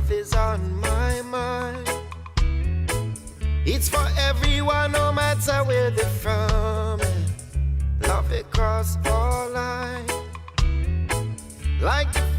love is on my mind. It's for everyone, no matter where they're from. Love it cross all lines, like the